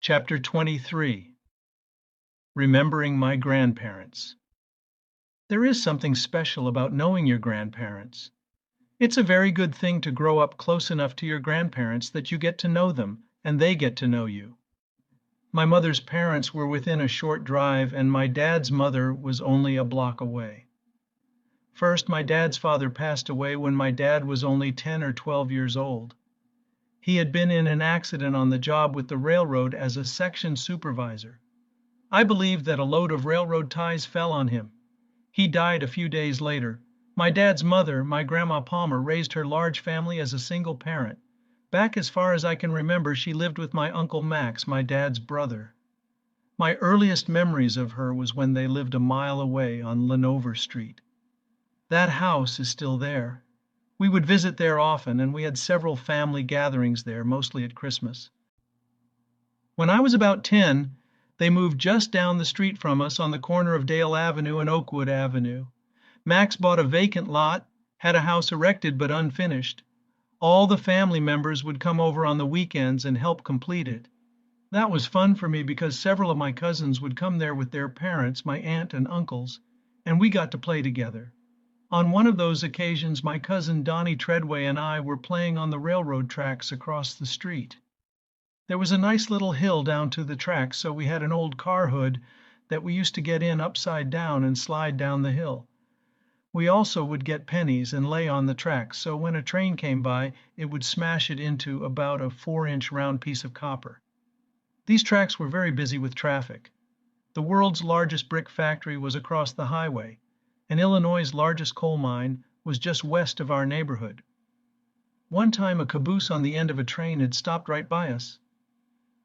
Chapter 23. Remembering My Grandparents. There is something special about knowing your grandparents. It's a very good thing to grow up close enough to your grandparents that you get to know them and they get to know you. My mother's parents were within a short drive, and my dad's mother was only a block away. First, my dad's father passed away when my dad was only 10 or 12 years old. He had been in an accident on the job with the railroad as a section supervisor. I believe that a load of railroad ties fell on him. He died a few days later. My dad's mother, my Grandma Palmer, raised her large family as a single parent. Back as far as I can remember, she lived with my Uncle Max, my dad's brother. My earliest memories of her was when they lived a mile away on Lenover Street. That house is still there. We would visit there often, and we had several family gatherings there, mostly at Christmas. When I was about 10, they moved just down the street from us on the corner of Dale Avenue and Oakwood Avenue. Max bought a vacant lot, had a house erected but unfinished. All the family members would come over on the weekends and help complete it. That was fun for me because several of my cousins would come there with their parents, my aunt and uncles, and we got to play together. On one of those occasions, my cousin Donnie Treadway and I were playing on the railroad tracks across the street. There was a nice little hill down to the tracks, so we had an old car hood that we used to get in upside down and slide down the hill. We also would get pennies and lay on the tracks, so when a train came by, it would smash it into about a 4-inch round piece of copper. These tracks were very busy with traffic. The world's largest brick factory was across the highway, and Illinois' largest coal mine was just west of our neighborhood. One time a caboose on the end of a train had stopped right by us.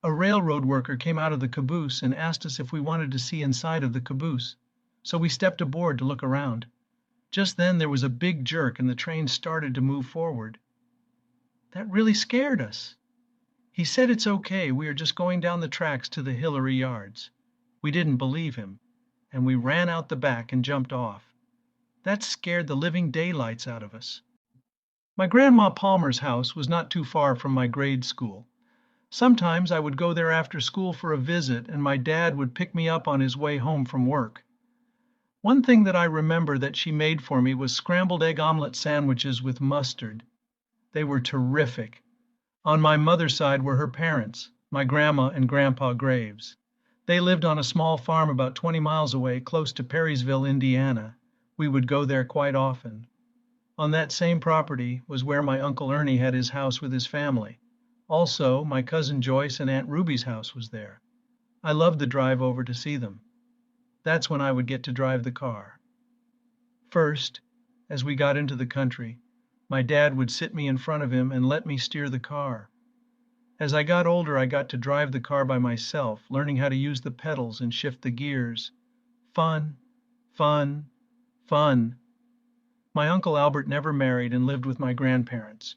A railroad worker came out of the caboose and asked us if we wanted to see inside of the caboose, so we stepped aboard to look around. Just then there was a big jerk and the train started to move forward. That really scared us. He said it's okay, we are just going down the tracks to the Hillary Yards. We didn't believe him, and we ran out the back and jumped off. That scared the living daylights out of us. My Grandma Palmer's house was not too far from my grade school. Sometimes I would go there after school for a visit, and my dad would pick me up on his way home from work. One thing that I remember that she made for me was scrambled egg omelet sandwiches with mustard. They were terrific. On my mother's side were her parents, my Grandma and Grandpa Graves. They lived on a small farm about 20 miles away, close to Perrysville, Indiana. We would go there quite often. On that same property was where my Uncle Ernie had his house with his family. Also, my cousin Joyce and Aunt Ruby's house was there. I loved the drive over to see them. That's when I would get to drive the car. First, as we got into the country, my dad would sit me in front of him and let me steer the car. As I got older, I got to drive the car by myself, learning how to use the pedals and shift the gears. Fun, fun, fun. My Uncle Albert never married and lived with my grandparents.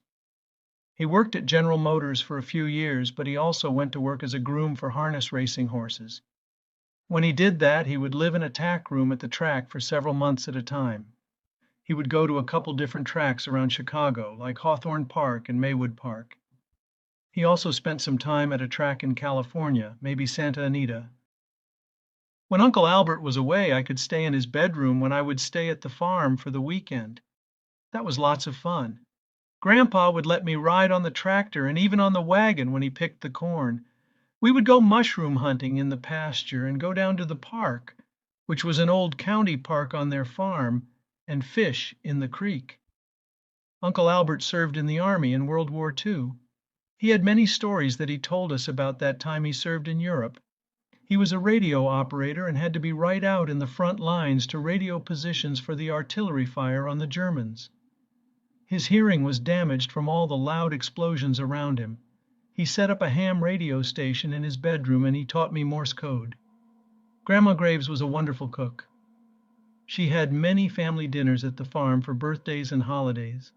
He worked at General Motors for a few years, but he also went to work as a groom for harness racing horses. When he did that, he would live in a tack room at the track for several months at a time. He would go to a couple different tracks around Chicago, like Hawthorne Park and Maywood Park. He also spent some time at a track in California, maybe Santa Anita. When Uncle Albert was away, I could stay in his bedroom when I would stay at the farm for the weekend. That was lots of fun. Grandpa would let me ride on the tractor and even on the wagon when he picked the corn. We would go mushroom hunting in the pasture and go down to the park, which was an old county park on their farm, and fish in the creek. Uncle Albert served in the army in World War II. He had many stories that he told us about that time he served in Europe. He was a radio operator and had to be right out in the front lines to radio positions for the artillery fire on the Germans. His hearing was damaged from all the loud explosions around him. He set up a ham radio station in his bedroom and he taught me Morse code. Grandma Graves was a wonderful cook. She had many family dinners at the farm for birthdays and holidays.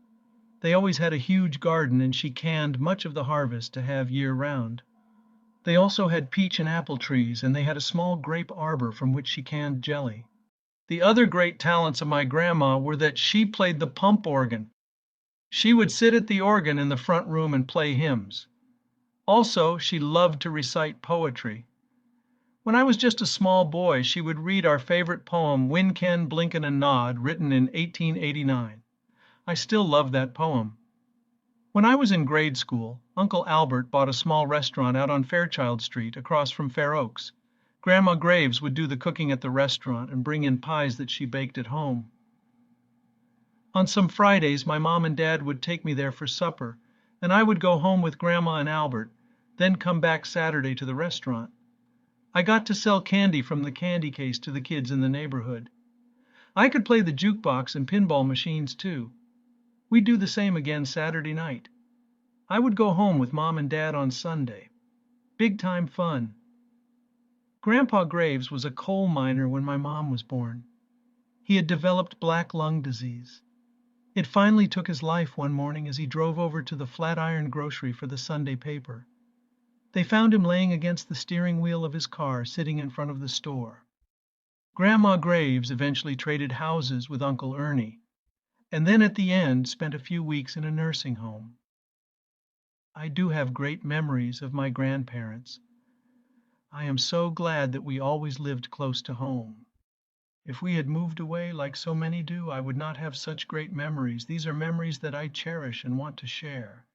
They always had a huge garden and she canned much of the harvest to have year-round. They also had peach and apple trees, and they had a small grape arbor from which she canned jelly. The other great talents of my grandma were that she played the pump organ. She would sit at the organ in the front room and play hymns. Also, she loved to recite poetry. When I was just a small boy, she would read our favorite poem, Wynken, Blynken, and Nod, written in 1889. I still love that poem. When I was in grade school, Uncle Albert bought a small restaurant out on Fairchild Street, across from Fair Oaks. Grandma Graves would do the cooking at the restaurant and bring in pies that she baked at home. On some Fridays, my mom and dad would take me there for supper, and I would go home with Grandma and Albert, then come back Saturday to the restaurant. I got to sell candy from the candy case to the kids in the neighborhood. I could play the jukebox and pinball machines too. We'd do the same again Saturday night. I would go home with Mom and Dad on Sunday. Big time fun. Grandpa Graves was a coal miner when my mom was born. He had developed black lung disease. It finally took his life one morning as he drove over to the Flatiron grocery for the Sunday paper. They found him laying against the steering wheel of his car, sitting in front of the store. Grandma Graves eventually traded houses with Uncle Ernie, and then at the end spent a few weeks in a nursing home. I do have great memories of my grandparents. I am so glad that we always lived close to home. If we had moved away like so many do, I would not have such great memories. These are memories that I cherish and want to share.